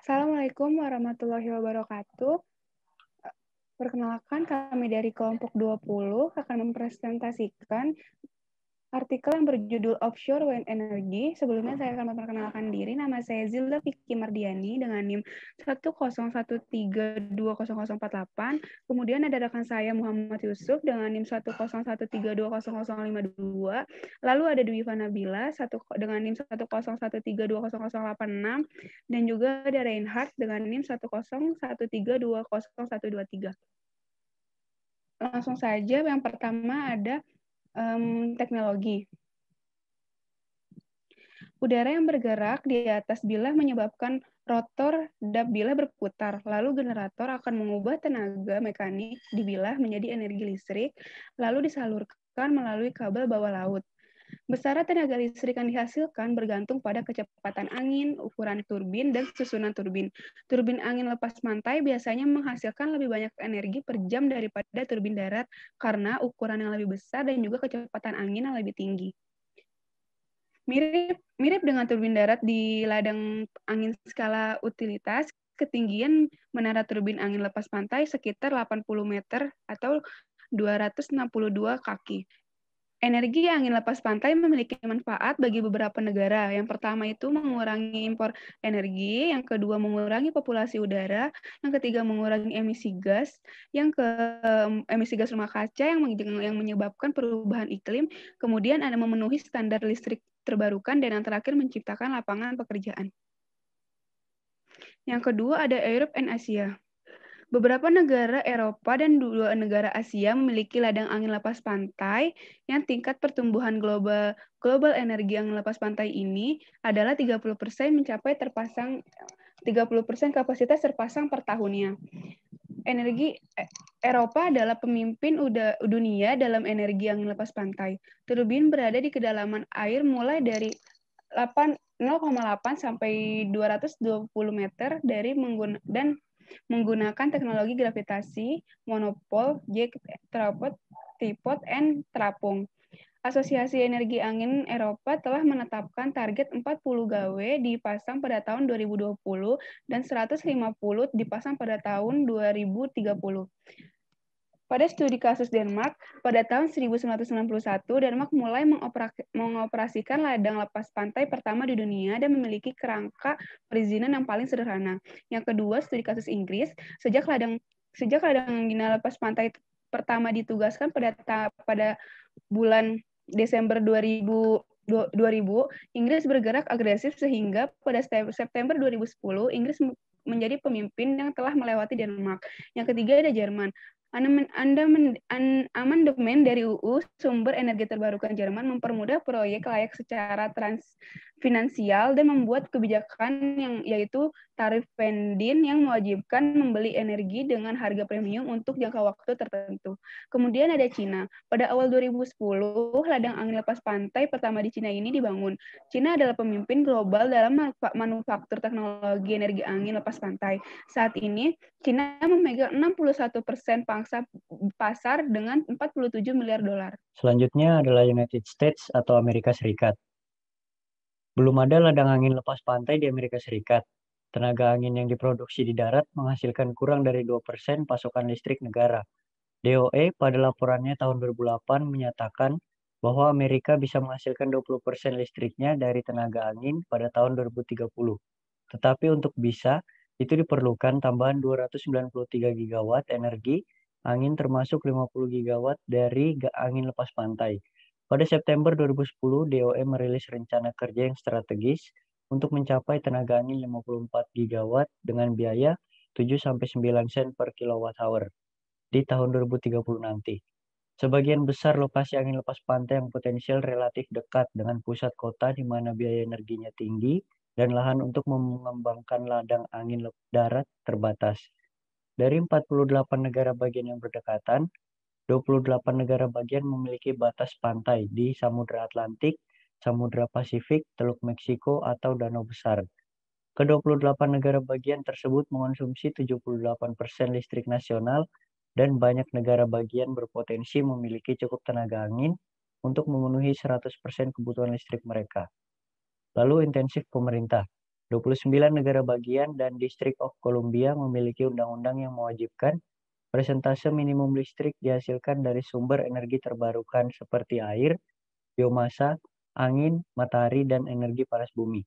Assalamualaikum warahmatullahi wabarakatuh. Perkenalkan, kami dari kelompok 20 akan mempresentasikan artikel yang berjudul Offshore Wind Energy. Sebelumnya saya akan memperkenalkan diri. Nama saya Zilda Vicky Mardiani dengan NIM 101320048. Kemudian ada rekan saya Muhammad Yusuf dengan NIM 101320052. Lalu ada Dwi Vanabila dengan NIM 101320086. Dan juga ada Reinhardt dengan NIM 101320123. Langsung saja, yang pertama ada teknologi. Udara yang bergerak di atas bilah menyebabkan rotor dap bilah berputar, lalu generator akan mengubah tenaga mekanik di bilah menjadi energi listrik, lalu disalurkan melalui kabel bawah laut. Besaran tenaga listrik yang dihasilkan bergantung pada kecepatan angin, ukuran turbin, dan susunan turbin. Turbin angin lepas pantai biasanya menghasilkan lebih banyak energi per jam daripada turbin darat karena ukuran yang lebih besar dan juga kecepatan angin yang lebih tinggi. Mirip dengan turbin darat di ladang angin skala utilitas, ketinggian menara turbin angin lepas pantai sekitar 80 meter atau 262 kaki. Energi angin lepas pantai memiliki manfaat bagi beberapa negara. Yang pertama itu mengurangi impor energi, yang kedua mengurangi populasi udara, yang ketiga mengurangi emisi gas, emisi gas rumah kaca yang menyebabkan perubahan iklim, kemudian ada memenuhi standar listrik terbarukan, dan yang terakhir menciptakan lapangan pekerjaan. Yang kedua ada Europe and Asia. Beberapa negara Eropa dan 2 negara Asia memiliki ladang angin lepas pantai yang tingkat pertumbuhan global energi angin lepas pantai ini adalah 30% mencapai 30% kapasitas terpasang per tahunnya. Eropa adalah pemimpin dunia dalam energi angin lepas pantai. Turbin berada di kedalaman air mulai dari 0,8 sampai 220 meter dan menggunakan teknologi gravitasi, monopol, jet, tripod, and terapung. Asosiasi Energi Angin Eropa telah menetapkan target 40 gawe dipasang pada tahun 2020 dan 150 dipasang pada tahun 2030. Pada studi kasus Denmark, pada tahun 1991, Denmark mulai mengoperasikan ladang lepas pantai pertama di dunia dan memiliki kerangka perizinan yang paling sederhana. Yang kedua, studi kasus Inggris, sejak ladang angin lepas pantai pertama ditugaskan pada bulan Desember 2000, Inggris bergerak agresif sehingga pada September 2010, Inggris menjadi pemimpin yang telah melewati Denmark. Yang ketiga ada Jerman. Amandemen dari UU Sumber Energi Terbarukan Jerman mempermudah proyek layak secara finansial dan membuat kebijakan yaitu tarif Pendin yang mewajibkan membeli energi dengan harga premium untuk jangka waktu tertentu. Kemudian ada Cina. Pada awal 2010, ladang angin lepas pantai pertama di Cina ini dibangun. Cina adalah pemimpin global dalam manufaktur teknologi energi angin lepas pantai. Saat ini, Cina memegang 61% pangsa pasar dengan 47 miliar dolar. Selanjutnya adalah United States atau Amerika Serikat. Belum ada ladang angin lepas pantai di Amerika Serikat. Tenaga angin yang diproduksi di darat menghasilkan kurang dari 2% pasokan listrik negara. DOE pada laporannya tahun 2008 menyatakan bahwa Amerika bisa menghasilkan 20% listriknya dari tenaga angin pada tahun 2030. Tetapi untuk bisa, itu diperlukan tambahan 293 gigawatt energi angin termasuk 50 gigawatt dari angin lepas pantai. Pada September 2010, DOE merilis rencana kerja yang strategis untuk mencapai tenaga angin 54 gigawatt dengan biaya 7-9 sen per kilowatt hour di tahun 2030 nanti. Sebagian besar lokasi angin lepas pantai yang potensial relatif dekat dengan pusat kota di mana biaya energinya tinggi dan lahan untuk mengembangkan ladang angin darat terbatas. Dari 48 negara bagian yang berdekatan, 28 negara bagian memiliki batas pantai di Samudra Atlantik, Samudra Pasifik, Teluk Meksiko, atau Danau Besar. Ke-28 negara bagian tersebut mengonsumsi 78% listrik nasional dan banyak negara bagian berpotensi memiliki cukup tenaga angin untuk memenuhi 100% kebutuhan listrik mereka. Lalu intensif pemerintah. 29 negara bagian dan District of Columbia memiliki undang-undang yang mewajibkan persentase minimum listrik dihasilkan dari sumber energi terbarukan seperti air, biomasa, angin, matahari, dan energi panas bumi.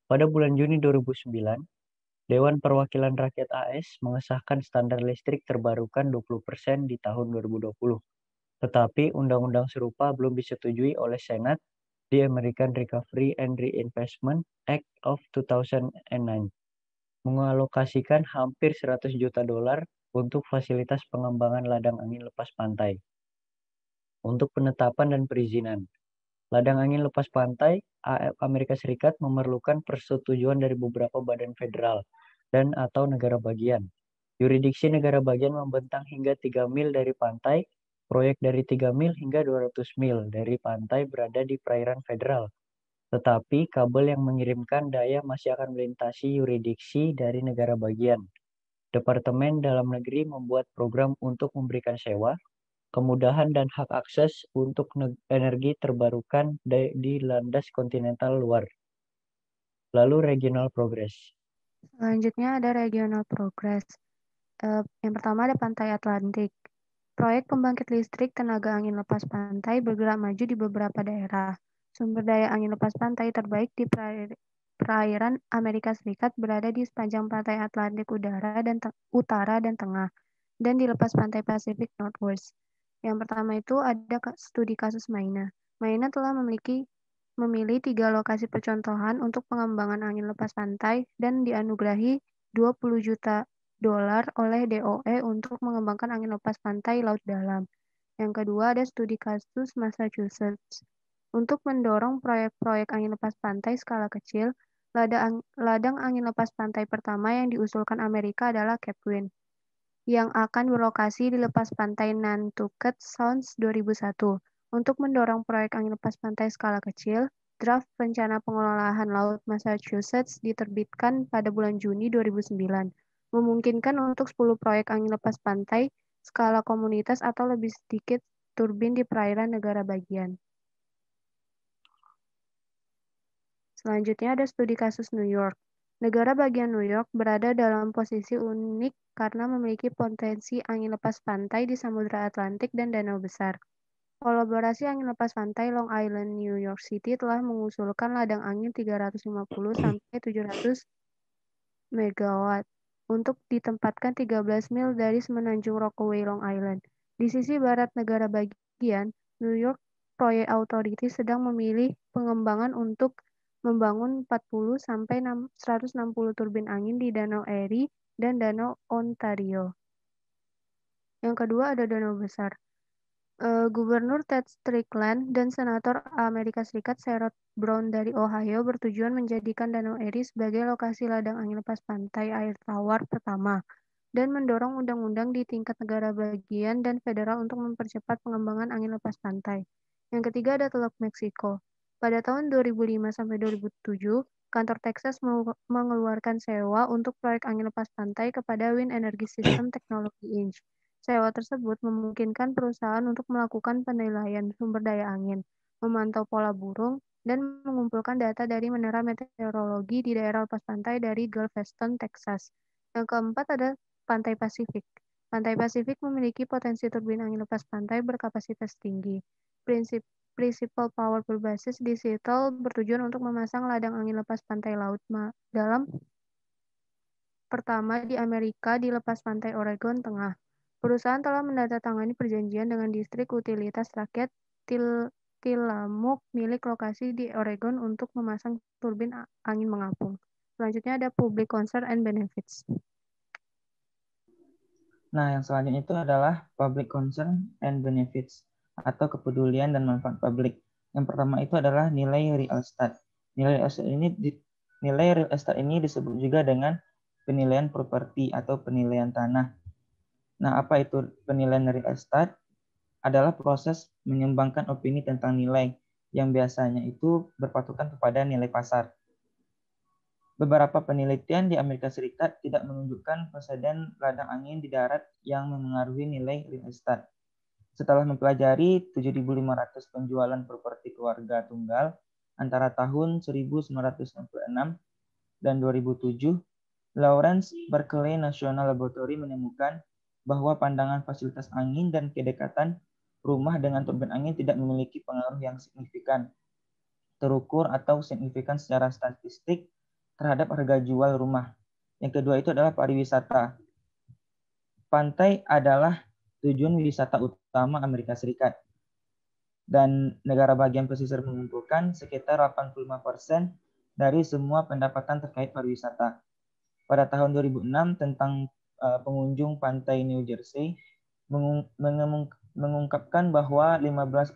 Pada bulan Juni 2009, Dewan Perwakilan Rakyat AS mengesahkan standar listrik terbarukan 20% di tahun 2020. Tetapi undang-undang serupa belum disetujui oleh Senat di American Recovery and Reinvestment Act of 2009, mengalokasikan hampir 100 juta dolar untuk fasilitas pengembangan ladang angin lepas pantai. Untuk penetapan dan perizinan, ladang angin lepas pantai Amerika Serikat memerlukan persetujuan dari beberapa badan federal dan atau negara bagian. Yuridiksi negara bagian membentang hingga 3 mil dari pantai, proyek dari 3 mil hingga 200 mil dari pantai berada di perairan federal. Tetapi kabel yang mengirimkan daya masih akan melintasi yuridiksi dari negara bagian. Departemen Dalam Negeri membuat program untuk memberikan sewa, kemudahan dan hak akses untuk energi terbarukan di landas kontinental luar. Lalu regional progress. Selanjutnya ada regional progress. Yang pertama ada Pantai Atlantik. Proyek pembangkit listrik tenaga angin lepas pantai bergerak maju di beberapa daerah. Sumber daya angin lepas pantai terbaik di perairan Amerika Serikat berada di sepanjang pantai Atlantik utara dan tengah, dan di lepas pantai Pasifik Northwest. Yang pertama itu ada studi kasus Maina. Maina telah memilih 3 lokasi percontohan untuk pengembangan angin lepas pantai dan dianugerahi 20 juta dolar oleh DOE untuk mengembangkan angin lepas pantai laut dalam. Yang kedua ada studi kasus Massachusetts. Untuk mendorong proyek-proyek angin lepas pantai skala kecil, ladang angin lepas pantai pertama yang diusulkan Amerika adalah Cape Wind, yang akan berlokasi di lepas pantai Nantucket Sound 2001. Untuk mendorong proyek angin lepas pantai skala kecil, draft rencana pengelolaan laut Massachusetts diterbitkan pada bulan Juni 2009, memungkinkan untuk 10 proyek angin lepas pantai skala komunitas atau lebih sedikit turbin di perairan negara bagian. Selanjutnya ada studi kasus New York. Negara bagian New York berada dalam posisi unik karena memiliki potensi angin lepas pantai di Samudra Atlantik dan danau besar. Kolaborasi angin lepas pantai Long Island, New York City telah mengusulkan ladang angin 350 sampai 700 megawatt untuk ditempatkan 13 mil dari semenanjung Rockaway, Long Island. Di sisi barat negara bagian, New York Proyek Authority sedang memilih pengembangan untuk membangun 40 sampai 160 turbin angin di Danau Erie dan Danau Ontario. Yang kedua ada danau besar. Gubernur Ted Strickland dan Senator Amerika Serikat Sherrod Brown dari Ohio bertujuan menjadikan Danau Erie sebagai lokasi ladang angin lepas pantai air tawar pertama dan mendorong undang-undang di tingkat negara bagian dan federal untuk mempercepat pengembangan angin lepas pantai. Yang ketiga ada Teluk Meksiko. Pada tahun 2005 sampai 2007, kantor Texas mengeluarkan sewa untuk proyek angin lepas pantai kepada Wind Energy System Technology Inc. Sewa tersebut memungkinkan perusahaan untuk melakukan penilaian sumber daya angin, memantau pola burung, dan mengumpulkan data dari menara meteorologi di daerah lepas pantai dari Galveston, Texas. Yang keempat ada Pantai Pasifik. Pantai Pasifik memiliki potensi turbin angin lepas pantai berkapasitas tinggi. Principal Power berbasis di Seattle bertujuan untuk memasang ladang angin lepas pantai laut dalam pertama di Amerika di lepas pantai Oregon Tengah. Perusahaan telah menandatangani perjanjian dengan Distrik Utilitas Rakyat Tillamook milik lokasi di Oregon untuk memasang turbin angin mengapung. Selanjutnya ada Public Concern and Benefits. Nah, yang selanjutnya itu adalah Public Concern and Benefits atau kepedulian dan manfaat publik. Yang pertama itu adalah nilai real estate. Nilai real estate ini disebut juga dengan penilaian properti atau penilaian tanah. Nah, apa itu penilaian real estate? Adalah proses mengembangkan opini tentang nilai yang biasanya itu berpatokan kepada nilai pasar. Beberapa penelitian di Amerika Serikat tidak menunjukkan preseden ladang angin di darat yang memengaruhi nilai real estate. Setelah mempelajari 7.500 penjualan properti keluarga tunggal antara tahun 1966 dan 2007, Lawrence Berkeley National Laboratory menemukan bahwa pandangan fasilitas angin dan kedekatan rumah dengan turbin angin tidak memiliki pengaruh yang signifikan, terukur atau signifikan secara statistik terhadap harga jual rumah. Yang kedua itu adalah pariwisata. Pantai adalah tujuan wisata utama Amerika Serikat. Dan negara bagian pesisir mengumpulkan sekitar 85% dari semua pendapatan terkait pariwisata. Pada tahun 2006 tentang pengunjung pantai New Jersey mengungkapkan bahwa 15%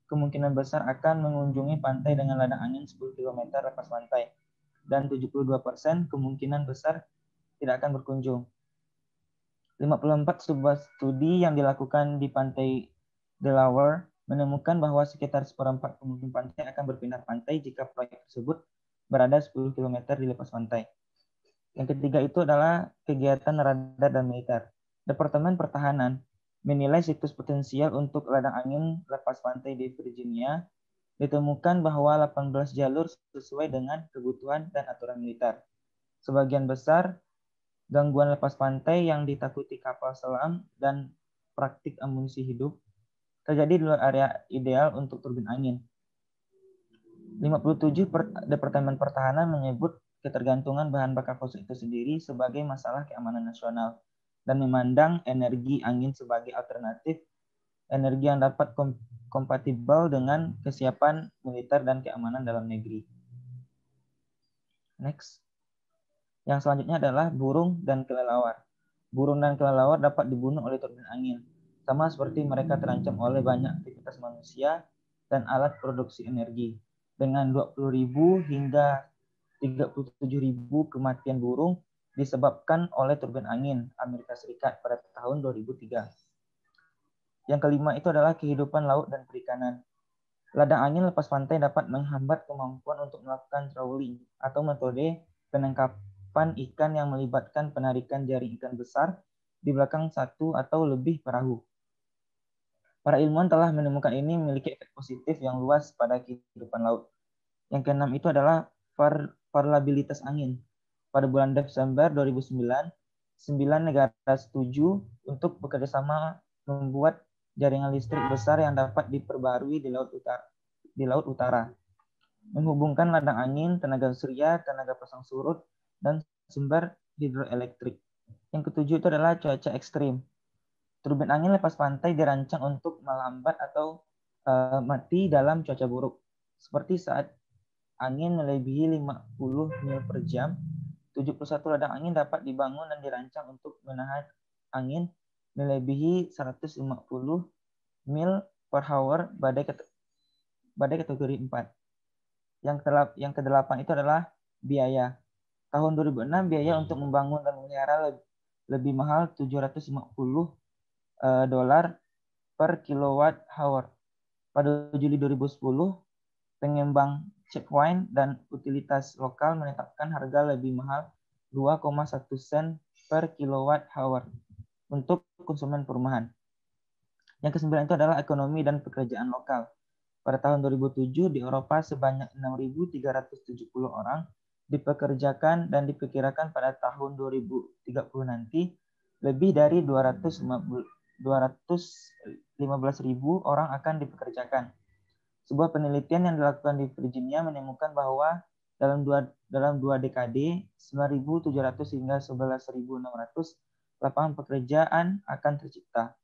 kemungkinan besar akan mengunjungi pantai dengan ladang angin 10 km lepas pantai dan 72% kemungkinan besar tidak akan berkunjung. 54 sebuah studi yang dilakukan di pantai Delaware menemukan bahwa sekitar seperempat pengunjung pantai akan berpindah pantai jika proyek tersebut berada 10 km di lepas pantai. Yang ketiga itu adalah kegiatan radar dan militer. Departemen Pertahanan menilai situs potensial untuk ladang angin lepas pantai di Virginia. Ditemukan bahwa 18 jalur sesuai dengan kebutuhan dan aturan militer. Sebagian besar gangguan lepas pantai yang ditakuti kapal selam dan praktik amunisi hidup terjadi di luar area ideal untuk turbin angin. 57 Departemen Pertahanan menyebut ketergantungan bahan bakar fosil itu sendiri sebagai masalah keamanan nasional dan memandang energi angin sebagai alternatif energi yang dapat kompatibel dengan kesiapan militer dan keamanan dalam negeri. Next. Yang selanjutnya adalah burung dan kelelawar. Burung dan kelelawar dapat dibunuh oleh turbin angin, sama seperti mereka terancam oleh banyak aktivitas manusia dan alat produksi energi. Dengan 20.000 hingga 37.000 kematian burung disebabkan oleh turbin angin Amerika Serikat pada tahun 2003. Yang kelima itu adalah kehidupan laut dan perikanan. Ladang angin lepas pantai dapat menghambat kemampuan untuk melakukan trawling atau metode penangkapan ikan yang melibatkan penarikan jaring ikan besar di belakang satu atau lebih perahu. Para ilmuwan telah menemukan ini memiliki efek positif yang luas pada kehidupan laut. Yang keenam itu adalah variabilitas angin. Pada bulan Desember 2009, 9 negara setuju untuk bekerjasama membuat jaringan listrik besar yang dapat diperbarui di Laut Utara. Menghubungkan ladang angin, tenaga surya, tenaga pasang surut, dan sumber hidroelektrik. Yang ketujuh itu adalah cuaca ekstrim. Turbin angin lepas pantai dirancang untuk melambat atau mati dalam cuaca buruk. Seperti saat angin melebihi 50 mil per jam, 71 ladang angin dapat dibangun dan dirancang untuk menahan angin melebihi 150 mil per hour badai kategori 4. Yang kedelapan itu adalah biaya. Tahun 2006 biaya untuk membangun dan memelihara lebih mahal $750 per kilowatt hour. Pada Juli 2010, pengembang Checkpoint dan utilitas lokal menetapkan harga lebih mahal 2,1 sen per kilowatt hour untuk konsumen perumahan. Yang kesembilan itu adalah ekonomi dan pekerjaan lokal. Pada tahun 2007 di Eropa sebanyak 6.370 orang dipekerjakan dan diperkirakan pada tahun 2030 nanti lebih dari 215.000 orang akan dipekerjakan. Sebuah penelitian yang dilakukan di Virginia menemukan bahwa dalam dua dekade 9.700 hingga 11.600 lapangan pekerjaan akan tercipta.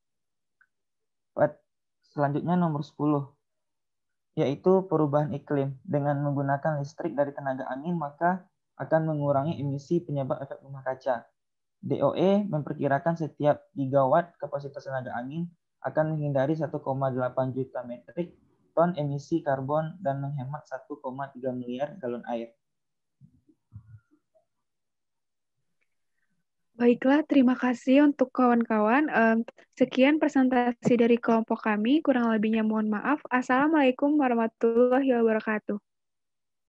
Selanjutnya nomor 10, yaitu perubahan iklim. Dengan menggunakan listrik dari tenaga angin, maka akan mengurangi emisi penyebab efek rumah kaca. DOE memperkirakan setiap gigawatt kapasitas tenaga angin akan menghindari 1,8 juta metrik ton emisi karbon dan menghemat 1,3 miliar galon air. Baiklah, terima kasih untuk kawan-kawan. Sekian presentasi dari kelompok kami. Kurang lebihnya mohon maaf. Assalamualaikum warahmatullahi wabarakatuh.